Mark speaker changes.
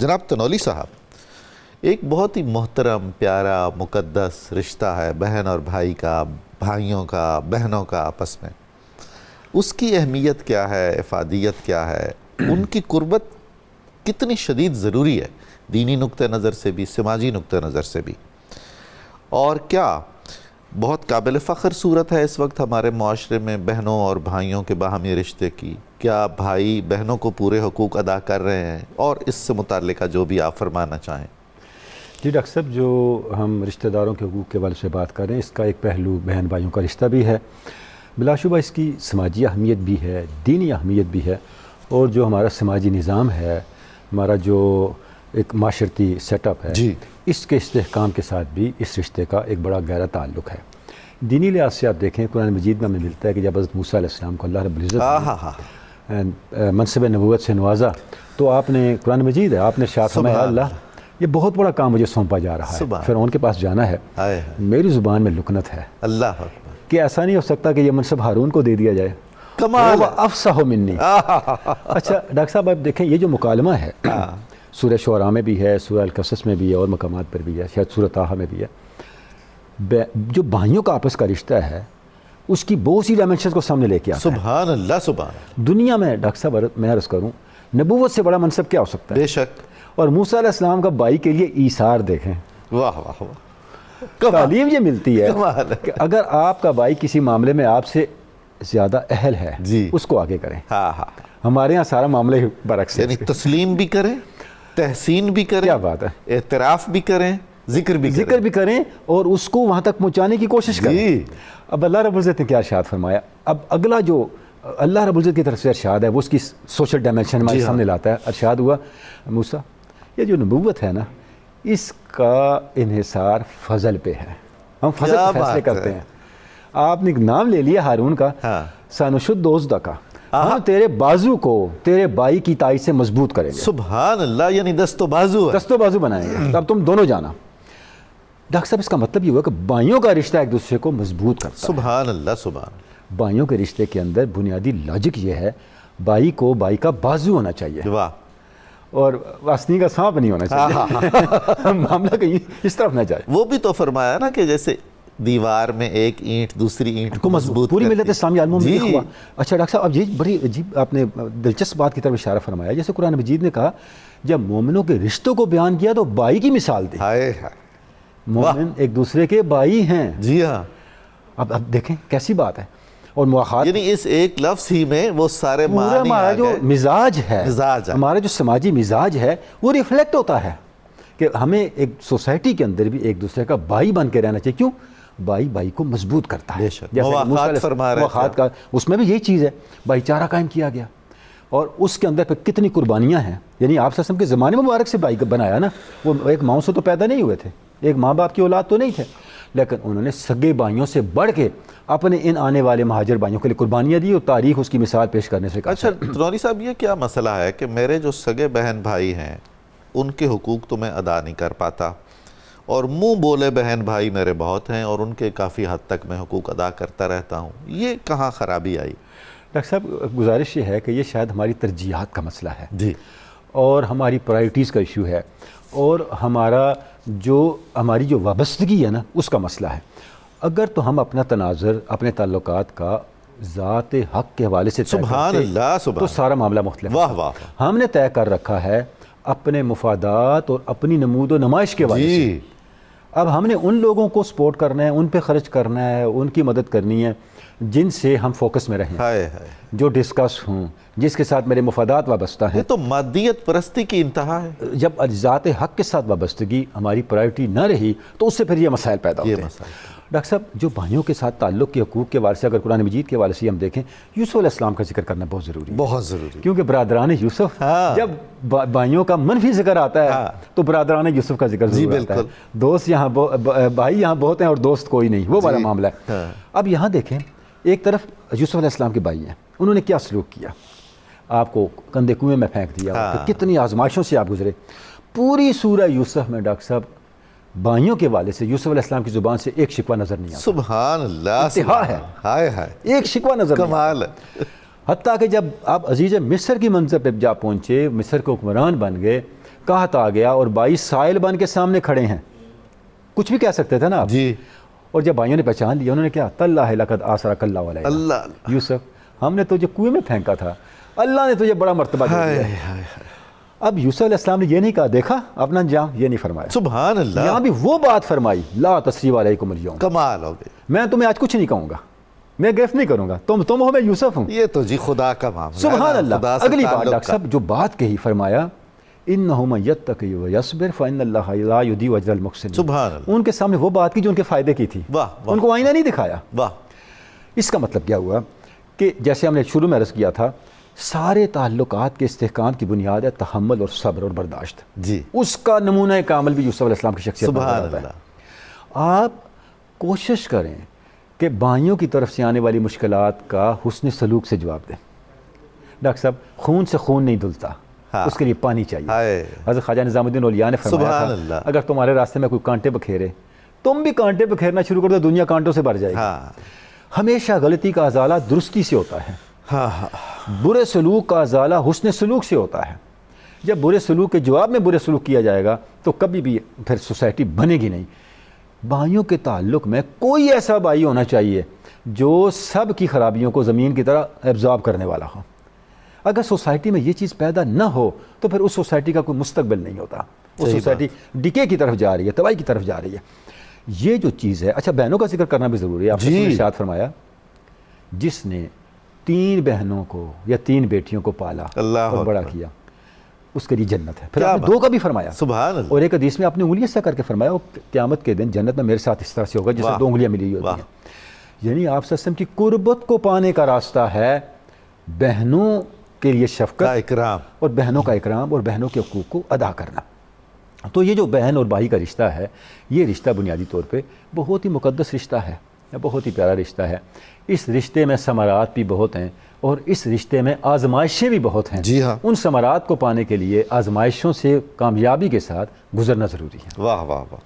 Speaker 1: جناب تنولی صاحب، ایک بہت ہی محترم، پیارا، مقدس رشتہ ہے بہن اور بھائی کا، بھائیوں کا، بہنوں کا آپس میں. اس کی اہمیت کیا ہے، افادیت کیا ہے، ان کی قربت کتنی شدید ضروری ہے دینی نقطہ نظر سے بھی، سماجی نقطہ نظر سے بھی، اور کیا بہت قابل فخر صورت ہے اس وقت ہمارے معاشرے میں بہنوں اور بھائیوں کے باہمی رشتے کی؟ کیا بھائی بہنوں کو پورے حقوق ادا کر رہے ہیں؟ اور اس سے متعلقہ جو بھی آپ فرمانا چاہیں.
Speaker 2: جی ڈاکٹر صاحب، جو ہم رشتہ داروں کے حقوق کے بارے سے بات کر رہے ہیں، اس کا ایک پہلو بہن بھائیوں کا رشتہ بھی ہے، بلا شبہ اس کی سماجی اہمیت بھی ہے، دینی اہمیت بھی ہے، اور جو ہمارا سماجی نظام ہے، ہمارا جو ایک معاشرتی سیٹ اپ ہے،
Speaker 1: جی،
Speaker 2: اس کے استحکام کے ساتھ بھی اس رشتے کا ایک بڑا گہرا تعلق ہے. دینی لحاظ سے آپ دیکھیں، قرآن مجید میں ہمیں ملتا ہے کہ جب حضرت موسیٰ علیہ السلام کو اللہ رب العزت نے منصب نبوت سے نوازا، تو آپ نے، قرآن مجید ہے، آپ نے ارشاد فرمایا، اللہ یہ بہت بڑا کام مجھے سونپا جا رہا ہے، فرعون کے پاس جانا ہے، میری زبان میں لکنت ہے،
Speaker 1: اللہ
Speaker 2: کہ ایسا نہیں ہو سکتا کہ یہ منصب ہارون کو دے دیا جائے،
Speaker 1: کمال
Speaker 2: افصح منی. اچھا ڈاکٹر صاحب، آپ دیکھیں یہ جو مکالمہ ہے، سورہ شعراء میں بھی ہے، سورہ القصص میں بھی ہے، اور مقامات پر بھی ہے، شاید سورہ طٰہٰ میں بھی ہے. جو بھائیوں کا آپس کا رشتہ ہے، اس کی بہت سی ڈائمنشنز کو سامنے لے کے آتا ہے.
Speaker 1: سبحان اللہ، سبحان اللہ.
Speaker 2: دنیا میں ڈاکٹر صاحب میں عرض کروں، نبوت سے بڑا منصب کیا ہو سکتا ہے؟
Speaker 1: بے شک.
Speaker 2: اور موسیٰ علیہ السلام کا بھائی کے لیے ایثار دیکھیں.
Speaker 1: واہ واہ واہ.
Speaker 2: تعلیم یہ ملتی ہے کہ اگر آپ کا بھائی کسی معاملے میں آپ سے زیادہ اہل ہے،
Speaker 1: جی،
Speaker 2: اس کو آگے کریں.
Speaker 1: ہاں ہاں.
Speaker 2: ہمارے ہاں سارا معاملہ برعکس ہے،
Speaker 1: یعنی تسلیم بھی کریں، تحسین بھی کریں،
Speaker 2: کیا بات ہے،
Speaker 1: اعتراف بھی کریں، ذکر بھی
Speaker 2: کریں اور اس کو وہاں تک پہنچانے کی کوشش کریں. اب اللہ رب العزت نے کیا ارشاد فرمایا؟ اب اگلا جو اللہ رب العزت کی طرف سے ارشاد ہے، وہ اس کی سوشل ڈائمنشن ہمارے سامنے لاتا ہے. ارشاد ہوا، موسیٰ یہ جو نبوت ہے نا، اس کا انحصار فضل پہ ہے، ہم فضل پہ فیصلے کرتے ہیں. آپ نے نام لے لیا ہارون کا، سنشد کا، ہم تیرے بازو کو تیرے بھائی کی تائید سے مضبوط کریں گے.
Speaker 1: سبحان اللہ. یعنی دست و بازو
Speaker 2: بنائیں گے، اب تم دونوں جانا. ڈاکٹر صاحب، اس کا مطلب یہ ہوا کہ بھائیوں کا رشتہ ایک دوسرے کو مضبوط کرتا ہے.
Speaker 1: سبحان اللہ، سبحان.
Speaker 2: بھائیوں کے رشتے کے اندر بنیادی لاجک یہ ہے، بھائی کو بھائی کا بازو ہونا چاہیے،
Speaker 1: واہ،
Speaker 2: اور واسطی کا سانپ نہیں ہونا چاہیے. معاملہ کہیں اس طرف نہ جائے.
Speaker 1: وہ بھی تو فرمایا نا کہ جیسے دیوار میں ایک اینٹ دوسری اینٹ کو مضبوط
Speaker 2: پوری ملت اسلامی عالموں میں ہوا. اچھا ڈاکٹر صاحب، اب یہ بڑی عجیب آپ نے دلچسپ بات کی طرف اشارہ فرمایا. جیسے قرآن مجید نے کہا، جب مومنوں کے رشتوں کو بیان کیا تو بھائی کی مثال دی. مومن ایک دوسرے کے بھائی ہیں.
Speaker 1: جی ہاں.
Speaker 2: اب دیکھیں کیسی بات ہے. اور مواخات،
Speaker 1: یعنی اس ایک لفظ ہی میں وہ سارے معنی
Speaker 2: ہمارا جو مزاج ہے، ہمارا جو سماجی مزاج ہے، وہ ریفلیکٹ ہوتا ہے کہ ہمیں ایک سوسائٹی کے اندر بھی ایک دوسرے کا بھائی بن کے رہنا چاہیے. کیوں؟ بھائی بھائی کو مضبوط کرتا ہے.
Speaker 1: مواخات
Speaker 2: کا اس میں بھی یہی چیز ہے، بھائی چارہ قائم کیا گیا، اور اس کے اندر پہ کتنی قربانیاں ہیں. یعنی آپ صلی اللہ علیہ وسلم کے زمانے میں مبارک سے بھائی بنایا نا. وہ ایک ماؤں سے تو پیدا نہیں ہوئے تھے، ایک ماں باپ کی اولاد تو نہیں تھے، لیکن انہوں نے سگے بھائیوں سے بڑھ کے اپنے ان آنے والے مہاجر بھائیوں کے لیے قربانیاں دی، اور تاریخ اس کی مثال پیش کرنے سے کہا.
Speaker 1: اچھا تنوری صاحب، یہ کیا مسئلہ ہے کہ میرے جو سگے بہن بھائی ہیں ان کے حقوق تو میں ادا نہیں کر پاتا، اور منہ بولے بہن بھائی میرے بہت ہیں اور ان کے کافی حد تک میں حقوق ادا کرتا رہتا ہوں. یہ کہاں خرابی آئی؟
Speaker 2: ڈاکٹر صاحب، گزارش یہ ہے کہ یہ شاید ہماری ترجیحات کا مسئلہ ہے،
Speaker 1: جی،
Speaker 2: اور ہماری پرائرٹیز کا ایشو ہے، اور ہماری جو وابستگی ہے نا، اس کا مسئلہ ہے. اگر تو ہم اپنا تناظر اپنے تعلقات کا ذات حق کے حوالے سے
Speaker 1: سبحان اللہ،
Speaker 2: تو سارا معاملہ مختلف.
Speaker 1: واہ واہ.
Speaker 2: ہم نے طے کر رکھا ہے اپنے مفادات اور اپنی نمود و نمائش کے حوالے سے. اب ہم نے ان لوگوں کو سپورٹ کرنا ہے، ان پہ خرچ کرنا ہے، ان کی مدد کرنی ہے جن سے ہم فوکس میں رہیں، جو ڈسکس ہوں، جس کے ساتھ میرے مفادات وابستہ ہیں.
Speaker 1: یہ تو مادیت پرستی کی انتہا ہے.
Speaker 2: جب ذات حق کے ساتھ وابستگی ہماری پرائرٹی نہ رہی تو اس سے پھر یہ مسائل پیدا ہوتے ہیں. ڈاکٹر صاحب، جو بھائیوں کے ساتھ تعلق کے حقوق کے حوالے سے اگر قرآن مجید کے حوالے سے ہم دیکھیں، یوسف علیہ السلام کا ذکر کرنا بہت ضروری ہے.
Speaker 1: بہت ضروری.
Speaker 2: کیونکہ برادران یوسف، جب بھائیوں کا منفی ذکر آتا ہے تو برادران یوسف کا ذکر ضرور آتا ہے. دوست یہاں بھائی یہاں بہت ہیں اور دوست کوئی نہیں، وہ والا معاملہ ہے. اب یہاں دیکھیں، ایک طرف یوسف علیہ السلام کے بھائی ہیں، انہوں نے کیا سلوک کیا؟ آپ کو کندھے کنویں میں پھینک دیا، کتنی آزمائشوں سے آپ گزرے. پوری سورہ یوسف میں ڈاکٹر صاحب بھائیوں کے والے سے یوسف علیہ السلام کی زبان سے ایک شکوہ نظر نہیں آتا.
Speaker 1: سبحان اللہ،
Speaker 2: انتہا ہے.
Speaker 1: ہائے ہائے،
Speaker 2: ایک شکوہ نظر نہیں آتا.
Speaker 1: کمال ہے.
Speaker 2: حتیٰ کہ جب آپ عزیز مصر کی منزل پہ جا پہنچے، مصر کے حکمران بن گئے، قحط آ گیا اور بھائی سائل بن کے سامنے کھڑے ہیں, کچھ بھی کہہ سکتے تھے نا آپ.
Speaker 1: جی.
Speaker 2: اور جب بھائیوں نے پہچان لیا, انہوں نے کیا, تاللہ لقد آثرک اللہ علیہ,
Speaker 1: اللہ
Speaker 2: یوسف ہم نے تجھے کنویں میں پھینکا تھا, اللہ نے تجھے بڑا مرتبہ دے دیا. اب یوسف علیہ السلام نے یہ نہیں کہا دیکھا اپنا انجام, یہ نہیں فرمایا.
Speaker 1: سبحان اللہ.
Speaker 2: یہاں بھی وہ بات فرمائی, لا تثریب علیکم اليوم,
Speaker 1: کمال ہو گئی.
Speaker 2: میں تمہیں آج کچھ نہیں کہوں گا, میں گرفت نہیں کروں گا, تم ہو, میں یوسف ہوں.
Speaker 1: یہ تو جی خدا کا معاملہ.
Speaker 2: سبحان اللہ. اگلی بات ڈاکٹر صاحب جو بات کہی, فرمایا انہ من یتقی ویصبر فان اللہ لا یضیع اجر المحسنین.
Speaker 1: سبحان اللہ.
Speaker 2: ان کے سامنے وہ بات کی جو ان کے فائدے کی تھی,
Speaker 1: واہ
Speaker 2: ان کو آئینہ نہیں دکھایا.
Speaker 1: واہ.
Speaker 2: اس کا مطلب کیا ہوا کہ جیسے ہم نے شروع میں عرض کیا تھا, سارے تعلقات کے استحکام کی بنیاد ہے تحمل اور صبر اور برداشت.
Speaker 1: جی.
Speaker 2: اس کا نمونہ کامل بھی یوسف علیہ السلام کی شخصیت میں
Speaker 1: سبحان
Speaker 2: ہے.
Speaker 1: اللہ.
Speaker 2: آپ کوشش کریں کہ بھائیوں کی طرف سے آنے والی مشکلات کا حسن سلوک سے جواب دیں. ڈاکٹر صاحب خون سے خون نہیں دھلتا, اس کے لیے پانی چاہیے. حضرت خواجہ نظام الدین اولیاء نے فرمایا تھا اگر تمہارے راستے میں کوئی کانٹے بکھیرے, تم بھی کانٹے بکھیرنا شروع کر دو, دنیا کانٹوں سے بھر جائے گی. ہمیشہ غلطی کا ازالہ درستی سے ہوتا ہے, برے سلوک کا ازالہ حسن سلوک سے ہوتا ہے. جب برے سلوک کے جواب میں برے سلوک کیا جائے گا تو کبھی بھی پھر سوسائٹی بنے گی نہیں. بھائیوں کے تعلق میں کوئی ایسا بھائی ہونا چاہیے جو سب کی خرابیوں کو زمین کی طرح ایبزارب کرنے والا ہو. اگر سوسائٹی میں یہ چیز پیدا نہ ہو تو پھر اس سوسائٹی کا کوئی مستقبل نہیں ہوتا. وہ سوسائٹی ڈکے کی طرف جا رہی ہے, تباہی کی طرف جا رہی ہے. یہ جو چیز ہے. اچھا, بہنوں کا ذکر کرنا بھی ضروری ہے. آپ نے ارشاد فرمایا جس نے 3 بہنوں کو یا 3 بیٹیوں کو پالا اور بڑا کیا, اس کے لیے جنت ہے. پھر آپ نے 2 کا بھی فرمایا.
Speaker 1: سبحان اللہ.
Speaker 2: اور ایک حدیث میں آپ نے انگلیاں سے کر کے فرمایا, وہ قیامت کے دن جنت میں میرے ساتھ اس طرح سے ہوگا جیسے 2 انگلیاں ملی ہوئی ہوتی ہیں. یعنی آپ صلی اللہ علیہ وسلم کی قربت کو پانے کا راستہ ہے بہنوں کے لیے شفقت,
Speaker 1: اکرام,
Speaker 2: اور بہنوں کا اکرام اور بہنوں کے حقوق کو ادا کرنا. تو یہ جو بہن اور بھائی کا رشتہ ہے, یہ رشتہ بنیادی طور پہ بہت ہی مقدس رشتہ ہے, بہت ہی پیارا رشتہ ہے. اس رشتے میں ثمرات بھی بہت ہیں اور اس رشتے میں آزمائشیں بھی بہت ہیں.
Speaker 1: جی ہاں.
Speaker 2: ان ثمرات کو پانے کے لیے آزمائشوں سے کامیابی کے ساتھ گزرنا ضروری ہے.
Speaker 1: واہ واہ واہ.